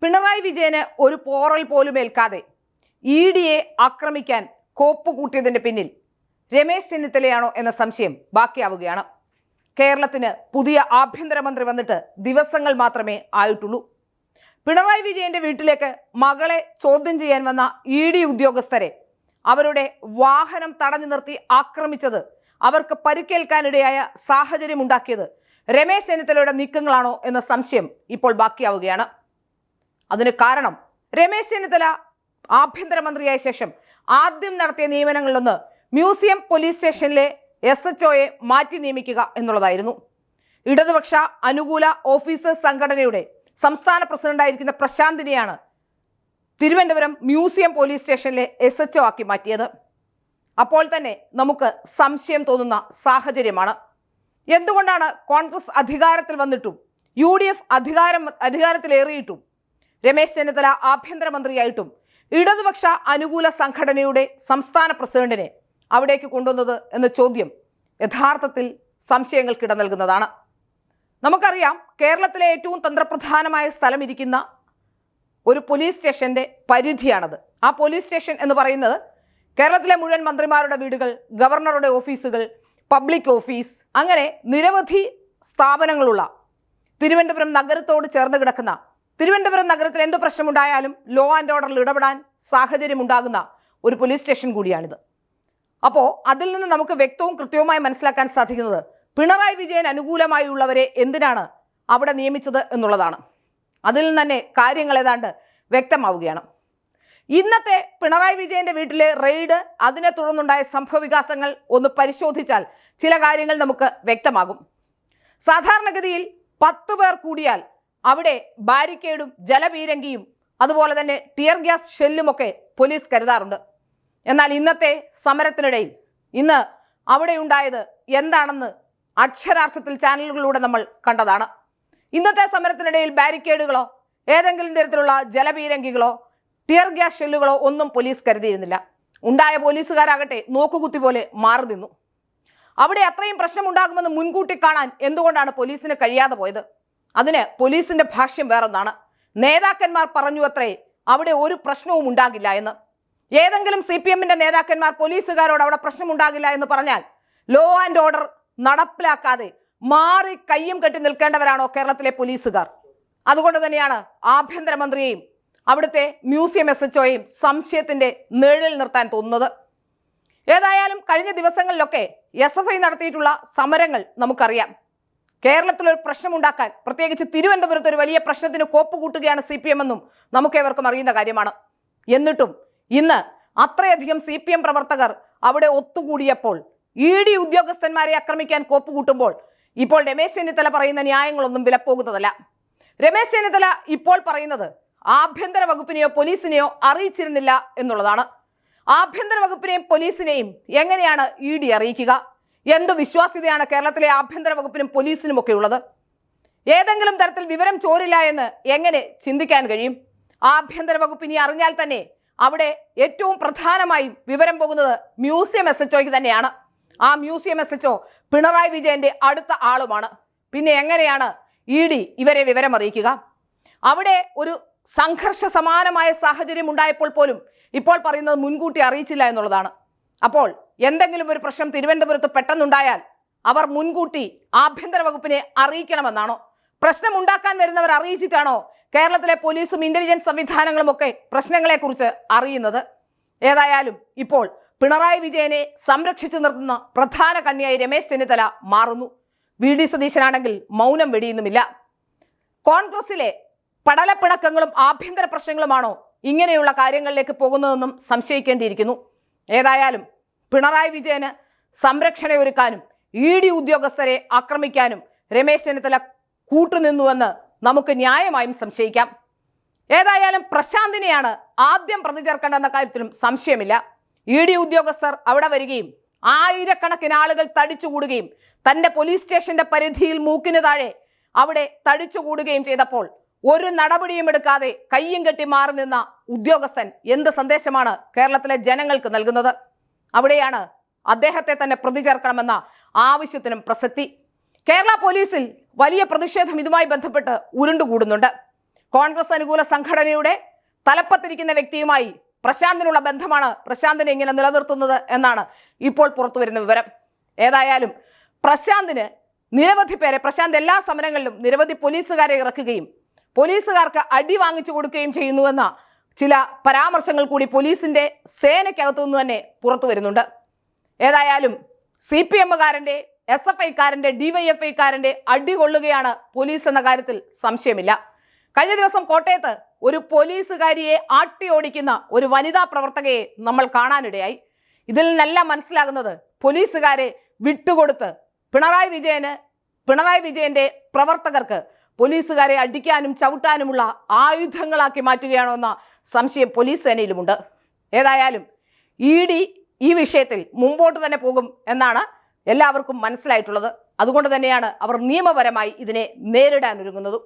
പിണറായി വിജയന് ഒരു പോറൽ പോലും ഏൽക്കാതെ ഇഡിയെ ആക്രമിക്കാൻ കോപ്പ് കൂട്ടിയതിന്റെ പിന്നിൽ രമേശ് ചെന്നിത്തലയാണോ എന്ന സംശയം ബാക്കിയാവുകയാണ്. കേരളത്തിന് പുതിയ ആഭ്യന്തരമന്ത്രി വന്നിട്ട് ദിവസങ്ങൾ മാത്രമേ ആയിട്ടുള്ളൂ. പിണറായി വിജയന്റെ വീട്ടിലേക്ക് മകളെ ചോദ്യം ചെയ്യാൻ വന്ന ഇഡി ഉദ്യോഗസ്ഥരെ അവരുടെ വാഹനം തടഞ്ഞു നിർത്തി ആക്രമിച്ചത്, അവർക്ക് പരിക്കേൽക്കാനിടയായ സാഹചര്യം ഉണ്ടാക്കിയത് രമേശ് ചെന്നിത്തലയുടെ നീക്കങ്ങളാണോ എന്ന സംശയം ഇപ്പോൾ ബാക്കിയാവുകയാണ്. അതിന് കാരണം രമേശ് ചെന്നിത്തല ആഭ്യന്തരമന്ത്രിയായ ശേഷം ആദ്യം നടത്തിയ നിയമനങ്ങളിലൊന്ന് മ്യൂസിയം പോലീസ് സ്റ്റേഷനിലെ SHOയെ മാറ്റി നിയമിക്കുക എന്നുള്ളതായിരുന്നു. ഇടതുപക്ഷ അനുകൂല ഓഫീസേഴ്സ് സംഘടനയുടെ സംസ്ഥാന പ്രസിഡന്റായിരിക്കുന്ന പ്രശാന്തിനെയാണ് തിരുവനന്തപുരം മ്യൂസിയം പോലീസ് സ്റ്റേഷനിലെ SHO ആക്കി മാറ്റിയത്. അപ്പോൾ തന്നെ നമുക്ക് സംശയം തോന്നുന്ന സാഹചര്യമാണ്. എന്തുകൊണ്ടാണ് കോൺഗ്രസ് അധികാരത്തിൽ വന്നിട്ടും UDF അധികാരത്തിലേറിയിട്ടും രമേശ് ചെന്നിത്തല ആഭ്യന്തരമന്ത്രിയായിട്ടും ഇടതുപക്ഷ അനുകൂല സംഘടനയുടെ സംസ്ഥാന പ്രസിഡന്റിനെ അവിടേക്ക് കൊണ്ടുവന്നത് എന്ന ചോദ്യം യഥാർത്ഥത്തിൽ സംശയങ്ങൾക്കിട നൽകുന്നതാണ്. നമുക്കറിയാം, കേരളത്തിലെ ഏറ്റവും തന്ത്രപ്രധാനമായ സ്ഥലം ഇരിക്കുന്ന ഒരു പോലീസ് സ്റ്റേഷന്റെ പരിധിയാണത്. ആ പോലീസ് സ്റ്റേഷൻ എന്ന് പറയുന്നത് കേരളത്തിലെ മുഴുവൻ മന്ത്രിമാരുടെ വീടുകൾ, ഗവർണറുടെ ഓഫീസുകൾ, പബ്ലിക് ഓഫീസ്, അങ്ങനെ നിരവധി സ്ഥാപനങ്ങളുള്ള തിരുവനന്തപുരം നഗരത്തോട് ചേർന്ന് കിടക്കുന്ന, തിരുവനന്തപുരം നഗരത്തിൽ എന്ത് പ്രശ്നമുണ്ടായാലും ലോ ആൻഡ് ഓർഡറിൽ ഇടപെടാൻ സാഹചര്യം ഉണ്ടാകുന്ന ഒരു പോലീസ് സ്റ്റേഷൻ കൂടിയാണിത്. അപ്പോൾ അതിൽ നിന്ന് നമുക്ക് വ്യക്തവും കൃത്യവുമായി മനസ്സിലാക്കാൻ സാധിക്കുന്നത് പിണറായി വിജയൻ അനുകൂലമായുള്ളവരെ എന്തിനാണ് അവിടെ നിയമിച്ചത് എന്നുള്ളതാണ്. അതിൽ നിന്ന് തന്നെ കാര്യങ്ങൾ ഏതാണ്ട് വ്യക്തമാവുകയാണ്. ഇന്നത്തെ പിണറായി വിജയന്റെ വീട്ടിലെ റെയ്ഡ്, അതിനെ തുടർന്നുണ്ടായ സംഭവവികാസങ്ങൾ ഒന്ന് പരിശോധിച്ചാൽ ചില കാര്യങ്ങൾ നമുക്ക് വ്യക്തമാകും. സാധാരണഗതിയിൽ 10 പേർ കൂടിയാൽ അവിടെ ബാരിക്കേഡും ജലപീരങ്കിയും അതുപോലെ തന്നെ ടിയർ ഗ്യാസ് ഷെല്ലുമൊക്കെ പോലീസ് കരുതാറുണ്ട്. എന്നാൽ ഇന്നത്തെ സമരത്തിനിടയിൽ ഇന്ന് അവിടെ ഉണ്ടായത് എന്താണെന്ന് അക്ഷരാർത്ഥത്തിൽ ചാനലുകളിലൂടെ നമ്മൾ കണ്ടതാണ്. ഇന്നത്തെ സമരത്തിനിടയിൽ ബാരിക്കേഡുകളോ ഏതെങ്കിലും തരത്തിലുള്ള ജലപീരങ്കികളോ ടിയർ ഗ്യാസ് ഷെല്ലുകളോ ഒന്നും പോലീസ് കരുതിയിരുന്നില്ല. ഉണ്ടായ പോലീസുകാരാകട്ടെ നോക്കുകുത്തി പോലെ മാറി നിന്നു. അവിടെ അത്രയും പ്രശ്നമുണ്ടാകുമെന്ന് മുൻകൂട്ടി കാണാൻ എന്തുകൊണ്ടാണ് പോലീസിന് കഴിയാതെ പോയത്? അതിന് പോലീസിന്റെ ഭാഷ്യം വേറൊന്നാണ്. നേതാക്കന്മാർ പറഞ്ഞു അത്രേ അവിടെ ഒരു പ്രശ്നവും ഉണ്ടാകില്ല എന്ന്. ഏതെങ്കിലും CPMന്റെ നേതാക്കന്മാർ പോലീസുകാരോട് അവിടെ പ്രശ്നമുണ്ടാകില്ല എന്ന് പറഞ്ഞാൽ ലോ ആൻഡ് ഓർഡർ നടപ്പിലാക്കാതെ മാറി കയ്യും കെട്ടി നിൽക്കേണ്ടവരാണോ കേരളത്തിലെ പോലീസുകാർ? അതുകൊണ്ട് തന്നെയാണ് ആഭ്യന്തരമന്ത്രിയെയും അവിടുത്തെ മ്യൂസിയം SHOയെയും സംശയത്തിന്റെ നിഴലിൽ നിർത്താൻ തോന്നുന്നത്. ഏതായാലും കഴിഞ്ഞ ദിവസങ്ങളിലൊക്കെ SFI നടത്തിയിട്ടുള്ള സമരങ്ങൾ നമുക്കറിയാം. കേരളത്തിലൊരു പ്രശ്നമുണ്ടാക്കാൻ, പ്രത്യേകിച്ച് തിരുവനന്തപുരത്ത് ഒരു വലിയ പ്രശ്നത്തിന് കോപ്പ് കൂട്ടുകയാണ് CPM എന്നും നമുക്കേവർക്കും അറിയുന്ന കാര്യമാണ്. എന്നിട്ടും ഇന്ന് അത്രയധികം CPM പ്രവർത്തകർ അവിടെ ഒത്തുകൂടിയപ്പോൾ ED ഉദ്യോഗസ്ഥന്മാരെ ആക്രമിക്കാൻ കോപ്പ് കൂട്ടുമ്പോൾ ഇപ്പോൾ രമേശ് ചെന്നിത്തല പറയുന്ന ന്യായങ്ങളൊന്നും വിലപ്പോകുന്നതല്ല. രമേശ് ചെന്നിത്തല ഇപ്പോൾ പറയുന്നത് ആഭ്യന്തര വകുപ്പിനെയോ പോലീസിനെയോ അറിയിച്ചിരുന്നില്ല എന്നുള്ളതാണ്. ആഭ്യന്തര വകുപ്പിനെയും പോലീസിനെയും എങ്ങനെയാണ് ED അറിയിക്കുക? എന്ത് വിശ്വാസ്യതയാണ് കേരളത്തിലെ ആഭ്യന്തര വകുപ്പിനും പോലീസിനും ഒക്കെ ഉള്ളത്? ഏതെങ്കിലും തരത്തിൽ വിവരം ചോരില്ല എന്ന് എങ്ങനെ ചിന്തിക്കാൻ കഴിയും? ആഭ്യന്തര വകുപ്പ് ഇനി അറിഞ്ഞാൽ തന്നെ അവിടെ ഏറ്റവും പ്രധാനമായും വിവരം പോകുന്നത് മ്യൂസിയം SHOയ്ക്ക് തന്നെയാണ്. ആ മ്യൂസിയം SHO പിണറായി വിജയന്റെ അടുത്ത ആളുമാണ്. പിന്നെ എങ്ങനെയാണ് ED ഇവരെ വിവരം അറിയിക്കുക? അവിടെ ഒരു സംഘർഷ സമാനമായ സാഹചര്യം ഉണ്ടായപ്പോൾ പോലും ഇപ്പോൾ പറയുന്നത് മുൻകൂട്ടി അറിയിച്ചില്ല എന്നുള്ളതാണ്. അപ്പോൾ എന്തെങ്കിലും ഒരു പ്രശ്നം തിരുവനന്തപുരത്ത് പെട്ടെന്നുണ്ടായാൽ അവർ മുൻകൂട്ടി ആഭ്യന്തര വകുപ്പിനെ അറിയിക്കണമെന്നാണോ? പ്രശ്നം ഉണ്ടാക്കാൻ വരുന്നവർ അറിയിച്ചിട്ടാണോ കേരളത്തിലെ പോലീസും ഇന്റലിജൻസ് സംവിധാനങ്ങളും ഒക്കെ പ്രശ്നങ്ങളെക്കുറിച്ച് അറിയുന്നത്? ഏതായാലും ഇപ്പോൾ പിണറായി വിജയനെ സംരക്ഷിച്ചു നിർത്തുന്ന പ്രധാന കണ്ണിയായി രമേശ് ചെന്നിത്തല മാറുന്നു. VD സതീശനാണെങ്കിൽ മൗനം വെടിയുന്നുമില്ല. കോൺഗ്രസിലെ പടലപ്പിണക്കങ്ങളും ആഭ്യന്തര പ്രശ്നങ്ങളുമാണോ ഇങ്ങനെയുള്ള കാര്യങ്ങളിലേക്ക് പോകുന്നതെന്നും സംശയിക്കേണ്ടിയിരിക്കുന്നു. ഏതായാലും പിണറായി വിജയന് സംരക്ഷണയൊരുക്കാനും ED ഉദ്യോഗസ്ഥരെ ആക്രമിക്കാനും രമേശ് ചെന്നിത്തല കൂട്ടുനിന്നുവെന്ന് നമുക്ക് ന്യായമായും സംശയിക്കാം. ഏതായാലും പ്രശാന്തിനെയാണ് ആദ്യം പ്രതി ചേർക്കേണ്ടെന്ന കാര്യത്തിലും സംശയമില്ല. ED ഉദ്യോഗസ്ഥർ അവിടെ വരികയും ആയിരക്കണക്കിന് ആളുകൾ തടിച്ചുകൂടുകയും തന്റെ പോലീസ് സ്റ്റേഷന്റെ പരിധിയിൽ മൂക്കിന് താഴെ അവിടെ തടിച്ചുകൂടുകയും ചെയ്തപ്പോൾ ഒരു നടപടിയും എടുക്കാതെ കയ്യും കെട്ടി മാറി നിന്ന ഉദ്യോഗസ്ഥൻ എന്ത് സന്ദേശമാണ് കേരളത്തിലെ ജനങ്ങൾക്ക് നൽകുന്നത്? അവിടെയാണ് അദ്ദേഹത്തെ തന്നെ പ്രതി ചേർക്കണമെന്ന ആവശ്യത്തിനും പ്രസക്തി. കേരള പോലീസിൽ വലിയ പ്രതിഷേധം ഇതുമായി ബന്ധപ്പെട്ട് ഉരുണ്ടുകൂടുന്നുണ്ട്. കോൺഗ്രസ് അനുകൂല സംഘടനയുടെ തലപ്പത്തിരിക്കുന്ന വ്യക്തിയുമായി പ്രശാന്തിനുള്ള ബന്ധമാണ് പ്രശാന്തിനെ ഇങ്ങനെ നിലനിർത്തുന്നത് എന്നാണ് ഇപ്പോൾ പുറത്തു വരുന്ന വിവരം. ഏതായാലും പ്രശാന്തിന് നിരവധി പേരെ, പ്രശാന്ത് എല്ലാ സമരങ്ങളിലും നിരവധി പോലീസുകാരെ ഇറക്കുകയും പോലീസുകാർക്ക് അടി വാങ്ങിച്ചു കൊടുക്കുകയും ചെയ്യുന്നുവെന്ന ചില പരാമർശങ്ങൾ കൂടി പോലീസിന്റെ സേനയ്ക്കകത്തു നിന്ന് തന്നെ പുറത്തു വരുന്നുണ്ട്. ഏതായാലും CPM-കാരൻ്റെ, SFI-കാരൻ്റെ, DYFI-കാരൻ്റെ അടി കൊള്ളുകയാണ് പോലീസ് എന്ന കാര്യത്തിൽ സംശയമില്ല. കഴിഞ്ഞ ദിവസം കോട്ടയത്ത് ഒരു പോലീസുകാരിയെ ആട്ടി ഓടിക്കുന്ന ഒരു വനിതാ പ്രവർത്തകയെ നമ്മൾ കാണാനിടയായി. ഇതിൽ നിന്നെല്ലാം മനസ്സിലാകുന്നത് പോലീസുകാരെ വിട്ടുകൊടുത്ത് പിണറായി വിജയന്റെ പ്രവർത്തകർക്ക് പോലീസുകാരെ അടിക്കാനും ചവിട്ടാനുമുള്ള ആയുധങ്ങളാക്കി മാറ്റുകയാണോ എന്ന സംശയം പോലീസ് സേനയിലുമുണ്ട്. ഏതായാലും ED ഈ വിഷയത്തിൽ മുമ്പോട്ട് തന്നെ പോകും എന്നാണ് എല്ലാവർക്കും മനസ്സിലായിട്ടുള്ളത്. അതുകൊണ്ട് തന്നെയാണ് അവർ നിയമപരമായി ഇതിനെ നേരിടാൻ ഒരുങ്ങുന്നത്.